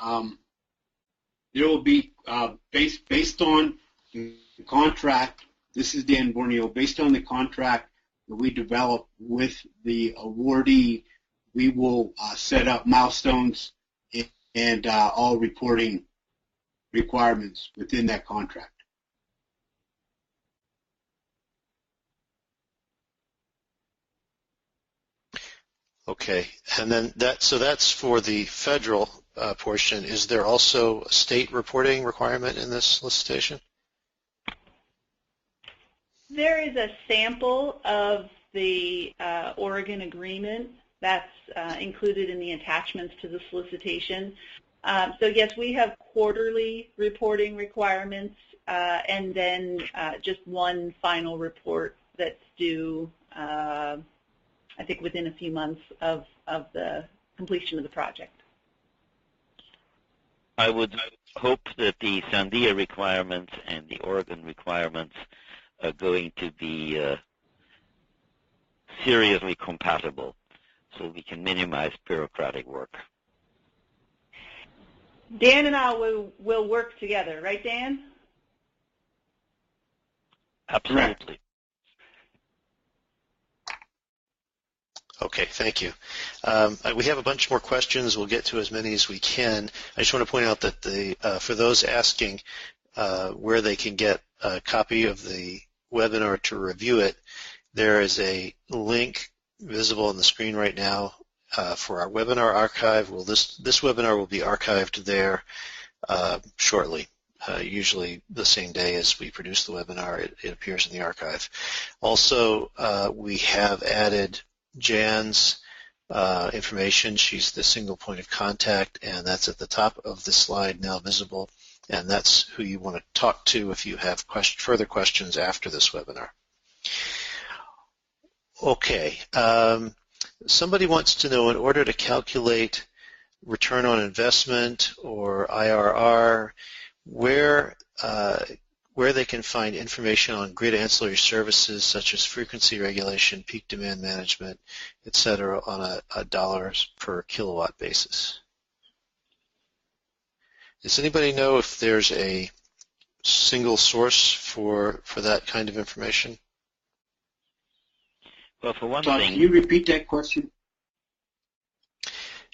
based on the contract. This is Dan Borneo. Based on the contract that we develop with the awardee, we will set up milestones and all reporting requirements within that contract. Okay, and then that's for the federal portion. Is there also a state reporting requirement in this solicitation? There is a sample of the Oregon agreement that's included in the attachments to the solicitation. So yes, we have quarterly reporting requirements, and then just one final report that's due, I think, within a few months of the completion of the project. I would hope that the Sandia requirements and the Oregon requirements are going to be seriously compatible so we can minimize bureaucratic work. Dan and I will work together, right, Dan? Absolutely. Okay, thank you. We have a bunch more questions. We'll get to as many as we can. I just want to point out that for those asking where they can get a copy of the webinar to review it, there is a link visible on the screen right now for our webinar archive. This webinar will be archived there shortly. Usually the same day as we produce the webinar, it appears in the archive. Also, we have added Jan's information. She's the single point of contact, and that's at the top of the slide now visible, and that's who you want to talk to if you have further questions after this webinar. Okay, somebody wants to know, in order to calculate return on investment or IRR, where they can find information on grid ancillary services such as frequency regulation, peak demand management, etc., on a dollars per kilowatt basis. Does anybody know if there's a single source for that kind of information? Well, for one Todd, thing, can you repeat that question?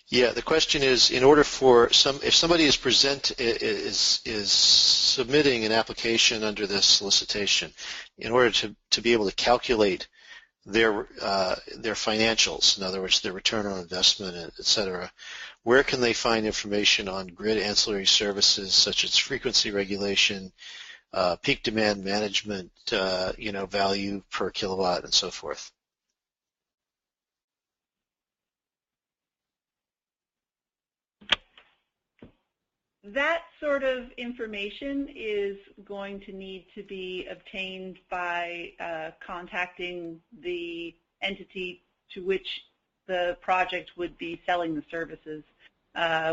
Yeah, the question is, in order for if somebody is submitting an application under this solicitation, in order to be able to calculate their financials, in other words, their return on investment, et cetera, where can they find information on grid ancillary services such as frequency regulation, peak demand management, value per kilowatt, and so forth? That sort of information is going to need to be obtained by contacting the entity to which the project would be selling the services.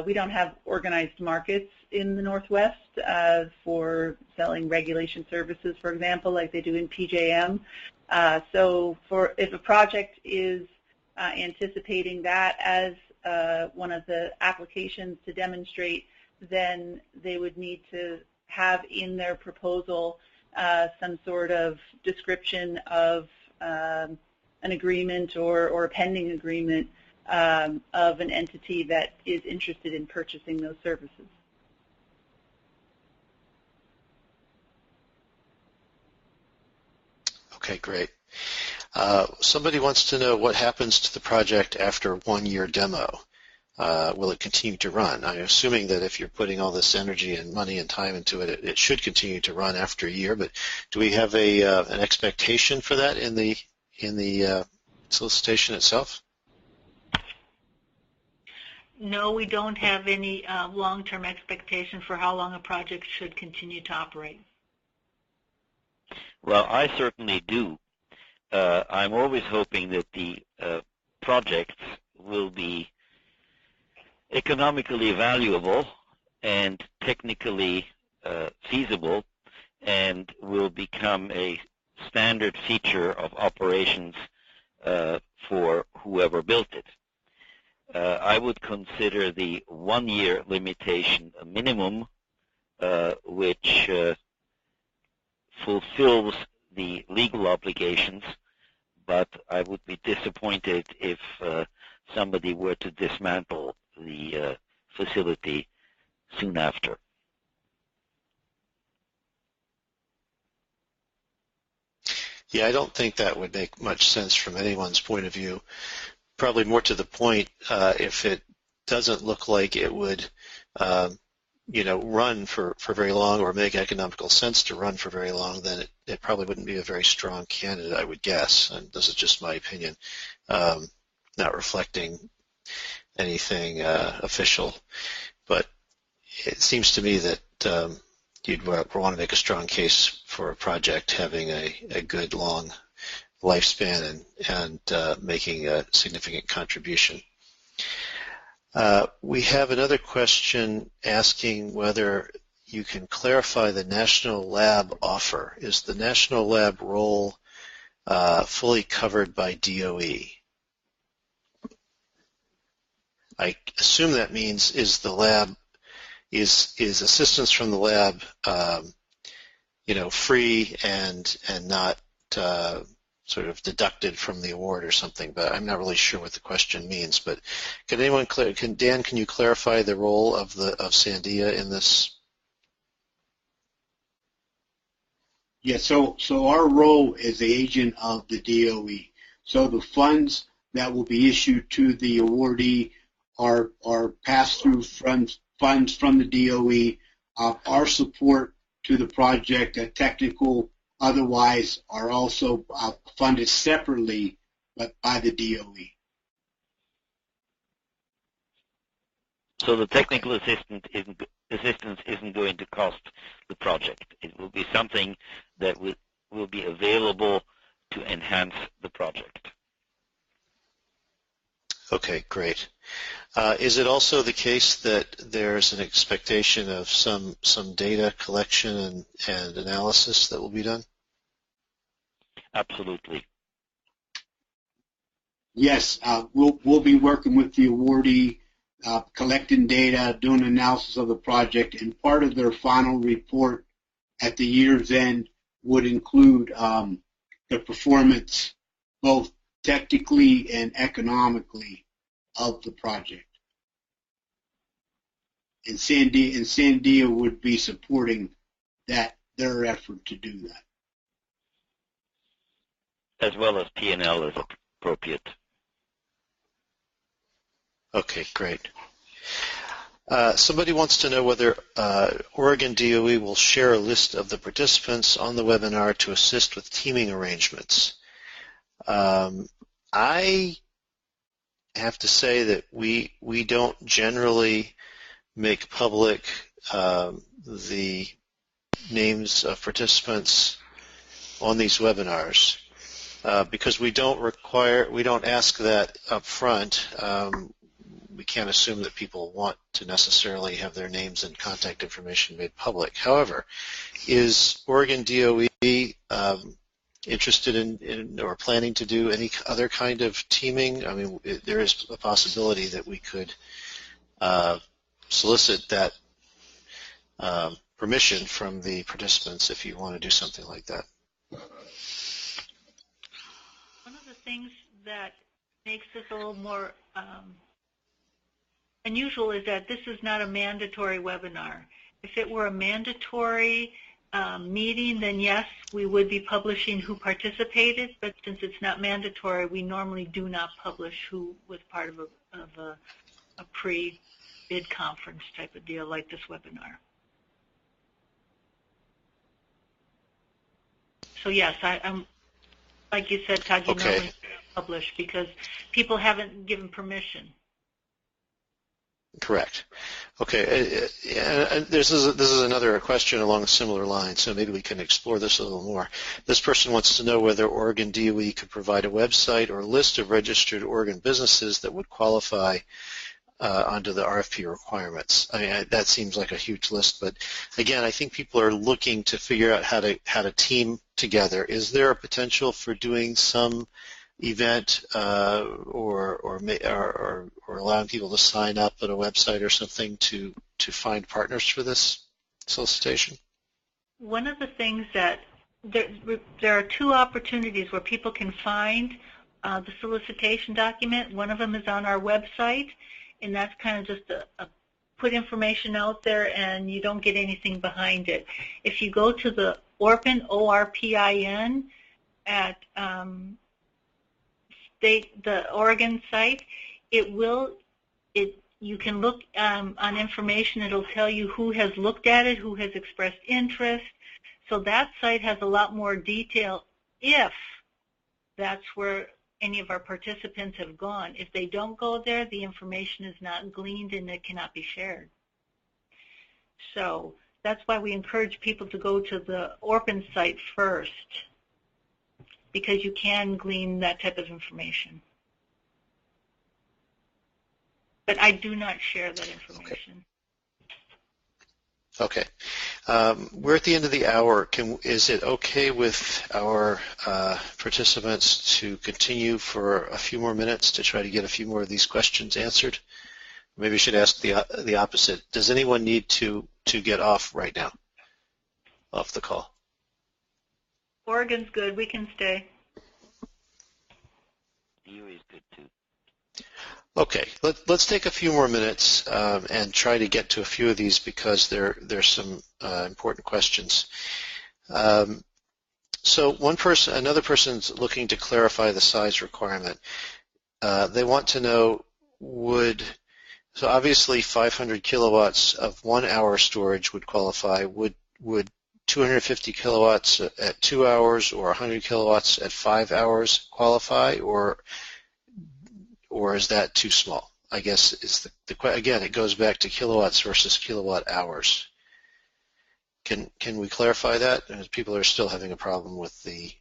We don't have organized markets in the Northwest for selling regulation services, for example, like they do in PJM. So if a project is anticipating that as one of the applications to demonstrate, then they would need to have in their proposal some sort of description of an agreement or a pending agreement of an entity that is interested in purchasing those services. Okay, great. Somebody wants to know what happens to the project after 1 year demo. Will it continue to run? I'm assuming that if you're putting all this energy and money and time into it, it should continue to run after a year. But do we have an expectation for that in the solicitation itself? No, we don't have any long-term expectation for how long a project should continue to operate. well, I certainly do. I'm always hoping that the projects will be economically valuable and technically feasible and will become a standard feature of operations for whoever built it. I would consider the 1 year limitation a minimum which fulfills the legal obligations, but I would be disappointed if somebody were to dismantle the facility soon after. Yeah, I don't think that would make much sense from anyone's point of view. Probably more to the point, if it doesn't look like it would, run for very long or make economical sense to run for very long, then it probably wouldn't be a very strong candidate, I would guess. And this is just my opinion, not reflecting anything official. But it seems to me that you'd want to make a strong case for a project having a good long lifespan and making a significant contribution. We have another question asking whether you can clarify the National Lab offer. Is the National Lab role fully covered by DOE? I assume that means is assistance from the lab free and not sort of deducted from the award or something, but I'm not really sure what the question means. But Dan, can you clarify the role of Sandia in this? Yeah, so our role is the agent of the DOE. So the funds that will be issued to the awardee are pass-through funds from the DOE. Our support to the project, technical, otherwise, are also funded separately, but by the DOE. So the technical assistance isn't going to cost the project. It will be something that will be available to enhance the project. Okay, great. Is it also the case that there's an expectation of some data collection and analysis that will be done? Absolutely. Yes, we'll be working with the awardee, collecting data, doing analysis of the project, and part of their final report at the year's end would include the performance, both technically and economically, of the project. And Sandia would be supporting their effort to do that. As well as P&L as appropriate. Okay, great. Somebody wants to know whether Oregon DOE will share a list of the participants on the webinar to assist with teaming arrangements. I have to say that we don't generally make public the names of participants on these webinars because we don't ask that up front. We can't assume that people want to necessarily have their names and contact information made public. However, is Oregon DOE interested in or planning to do any other kind of teaming? I mean, there is a possibility that we could solicit that permission from the participants if you want to do something like that. One of the things that makes this a little more unusual is that this is not a mandatory webinar. If it were a mandatory meeting, then yes, we would be publishing who participated, but since it's not mandatory, we normally do not publish who was part of a pre-bid conference type of deal like this webinar. So yes, I'm like you said, Todd, you normally publish because people haven't given permission. Correct. Okay, and this is another question along a similar line, so maybe we can explore this a little more. This person wants to know whether Oregon DOE could provide a website or a list of registered Oregon businesses that would qualify under the RFP requirements. I mean, that seems like a huge list, but again, I think people are looking to figure out how to team together. Is there a potential for doing some event or allowing people to sign up at a website or something to find partners for this solicitation? One of the things that there are two opportunities where people can find the solicitation document. One of them is on our website, and that's kind of just a put information out there and you don't get anything behind it. If you go to the ORPIN, ORPIN, at the Oregon site, you can look on information. It'll tell you who has looked at it, who has expressed interest. So that site has a lot more detail if that's where any of our participants have gone. If they don't go there, the information is not gleaned and it cannot be shared. So that's why we encourage people to go to the Orphan site first, because you can glean that type of information. But I do not share that information. Okay. We're at the end of the hour. Is it okay with our participants to continue for a few more minutes to try to get a few more of these questions answered? Maybe I should ask the opposite. Does anyone need to get off right now, off the call? Oregon's good. We can stay. EU is good too. Okay, let's take a few more minutes and try to get to a few of these because there's some important questions. So another person's looking to clarify the size requirement. They want to know so obviously 500 kilowatts of 1 hour storage would qualify. Would 250 kilowatts at 2 hours or 100 kilowatts at 5 hours qualify, or is that too small? I guess it's again, it goes back to kilowatts versus kilowatt hours. Can we clarify that? People are still having a problem with the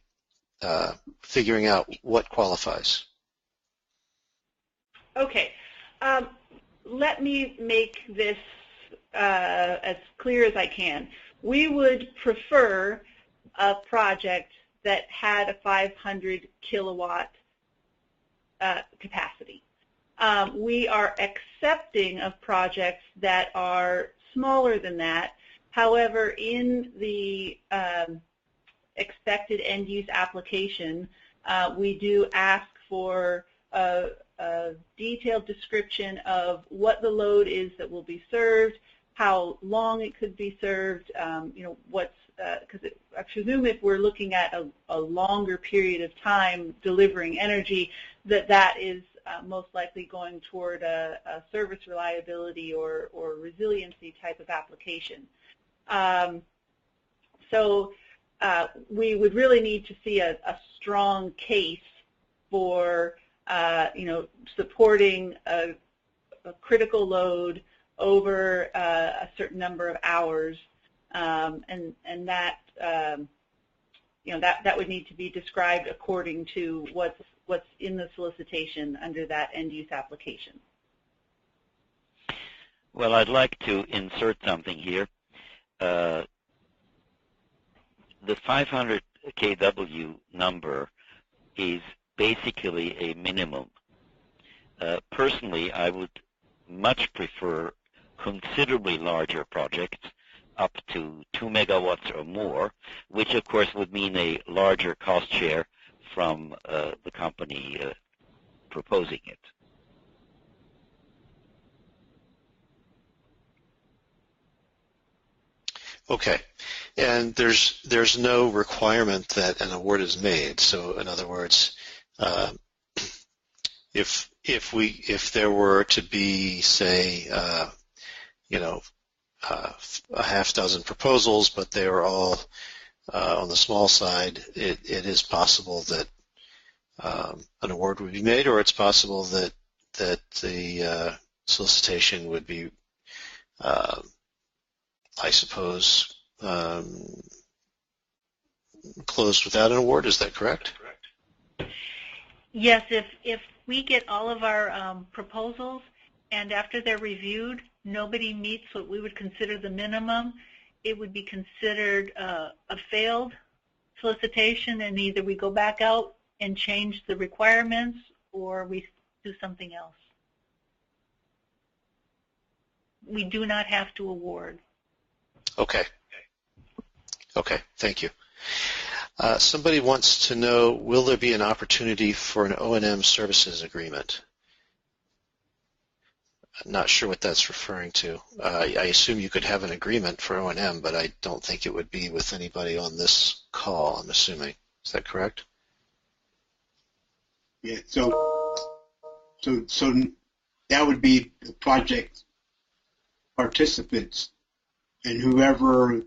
figuring out what qualifies. Okay. Let me make this as clear as I can. We would prefer a project that had a 500 kilowatt capacity. We are accepting of projects that are smaller than that. However, in the expected end-use application, we do ask for a detailed description of what the load is that will be served, how long it could be served, because I presume if we're looking at a longer period of time delivering energy, that is most likely going toward a service reliability or resiliency type of application. So we would really need to see a strong case for supporting a critical load over a certain number of hours, and that that would need to be described according to what's in the solicitation under that end-use application. Well, I'd like to insert something here. The 500 kW number is basically a minimum. Personally, I would much prefer considerably larger projects up to 2 megawatts or more, which of course would mean a larger cost share from the company proposing it. Okay, and there's no requirement that an award is made. So in other words, if there were to be, say, a half dozen proposals, but they were all on the small side, it is possible that an award would be made, or it's possible that the solicitation would be, I suppose, closed without an award. Is that correct? Yes, if we get all of our proposals and after they're reviewed, nobody meets what we would consider the minimum, it would be considered a failed solicitation, and either we go back out and change the requirements or we do something else. We do not have to award. Okay. Okay, thank you. Somebody wants to know, will there be an opportunity for an O&M services agreement? I'm not sure what that's referring to. I assume you could have an agreement for O&M, but I don't think it would be with anybody on this call, I'm assuming. Is that correct? Yeah, so that would be the project participants, and whoever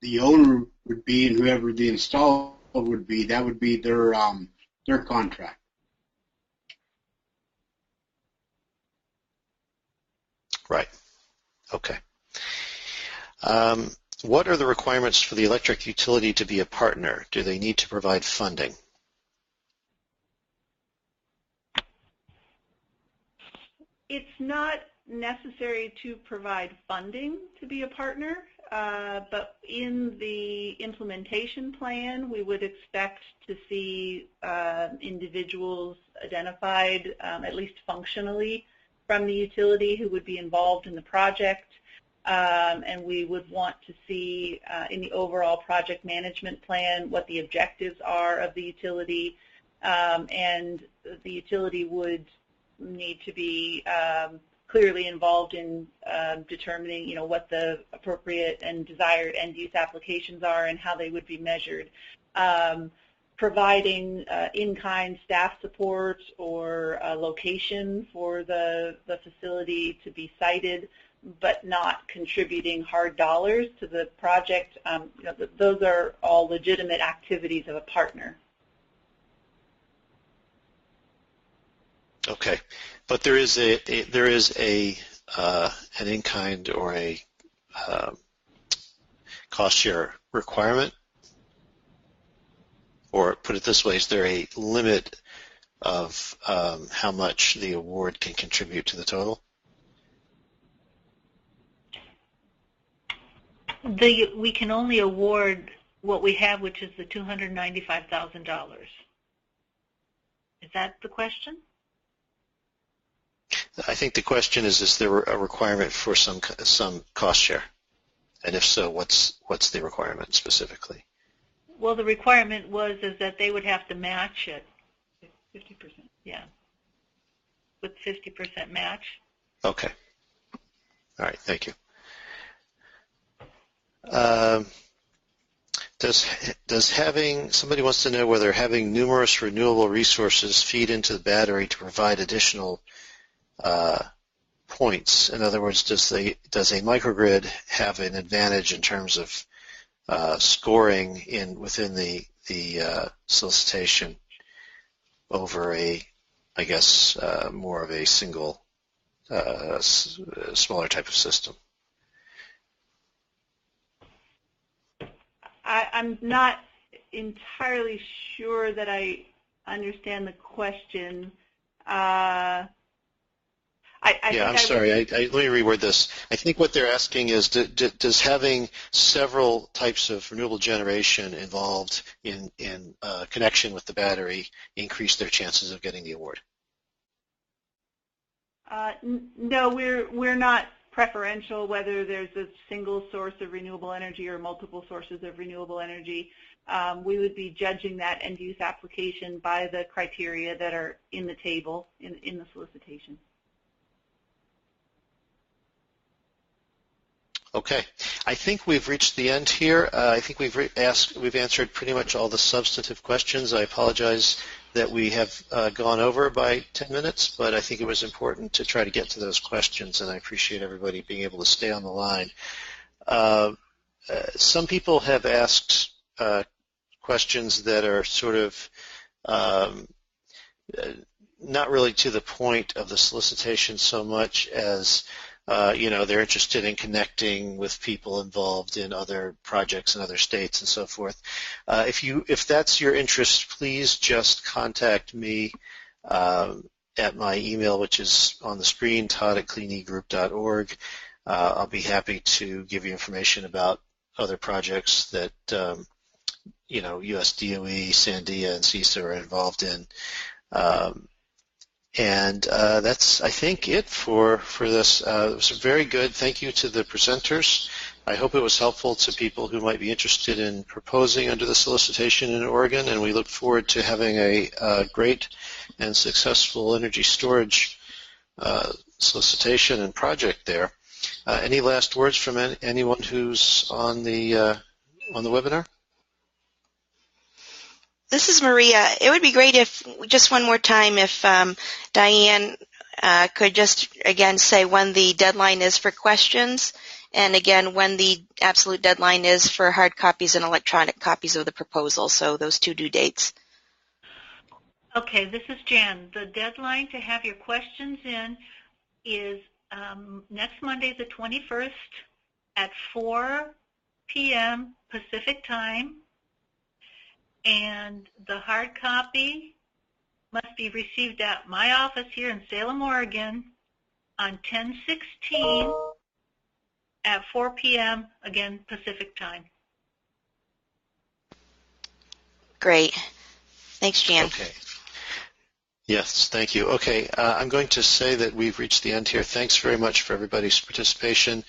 the owner would be and whoever the installer would be, that would be their contract. Right. Okay. What are the requirements for the electric utility to be a partner? Do they need to provide funding? It's not necessary to provide funding to be a partner, but in the implementation plan, we would expect to see individuals identified, at least functionally, from the utility who would be involved in the project. And we would want to see in the overall project management plan what the objectives are of the utility, and the utility would need to be clearly involved in determining, what the appropriate and desired end-use applications are and how they would be measured. Providing in-kind staff support or a location for the facility to be sited, but not contributing hard dollars to the project. Those are all legitimate activities of a partner. Okay, but there is an in-kind or a cost share requirement, or put it this way: is there a limit of how much the award can contribute to the total? We can only award what we have, which is the $295,000. Is that the question? I think the question is there a requirement for some cost share? And if so, what's the requirement specifically? Well, the requirement is that they would have to match it. 50%. Yeah. With 50% match. Okay. All right, thank you. Somebody wants to know whether having numerous renewable resources feed into the battery to provide additional points. In other words, does a microgrid have an advantage in terms of scoring within the solicitation over I guess, more of a single, smaller type of system? I'm not entirely sure that I understand the question. I'm sorry. Let me reword this. I think what they're asking is, does having several types of renewable generation involved in connection with the battery increase their chances of getting the award? No, we're not preferential whether there's a single source of renewable energy or multiple sources of renewable energy. We would be judging that end-use application by the criteria that are in the table in the solicitation. Okay, I think we've reached the end here. I think we've answered pretty much all the substantive questions. I apologize that we have gone over by 10 minutes, but I think it was important to try to get to those questions, and I appreciate everybody being able to stay on the line. Some people have asked questions that are sort of not really to the point of the solicitation so much as they're interested in connecting with people involved in other projects in other states and so forth. If that's your interest, please just contact me at my email, which is on the screen, todd@cleanegroup.org. I'll be happy to give you information about other projects that US DOE, Sandia, and CISA are involved in. And that's, I think, it for this. It was very good. Thank you to the presenters. I hope it was helpful to people who might be interested in proposing under the solicitation in Oregon, and we look forward to having a great and successful energy storage solicitation and project there. Any last words from anyone who's on the webinar? This is Maria. It would be great if, just one more time, if Diane could just, again, say when the deadline is for questions, and again, when the absolute deadline is for hard copies and electronic copies of the proposal, so those two due dates. Okay, this is Jan. The deadline to have your questions in is next Monday, the 21st at 4 p.m. Pacific time, and the hard copy must be received at my office here in Salem, Oregon on 10/16 at 4 p.m. again Pacific time. Great. Thanks, Jan. Okay. Yes, thank you. Okay, I'm going to say that we've reached the end here. Thanks very much for everybody's participation.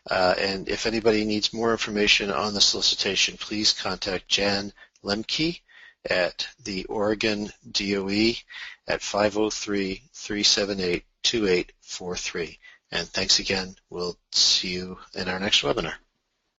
And if anybody needs more information on the solicitation, please contact Jan Lemke at the Oregon DOE at 503-378-2843. And thanks again. We'll see you in our next webinar.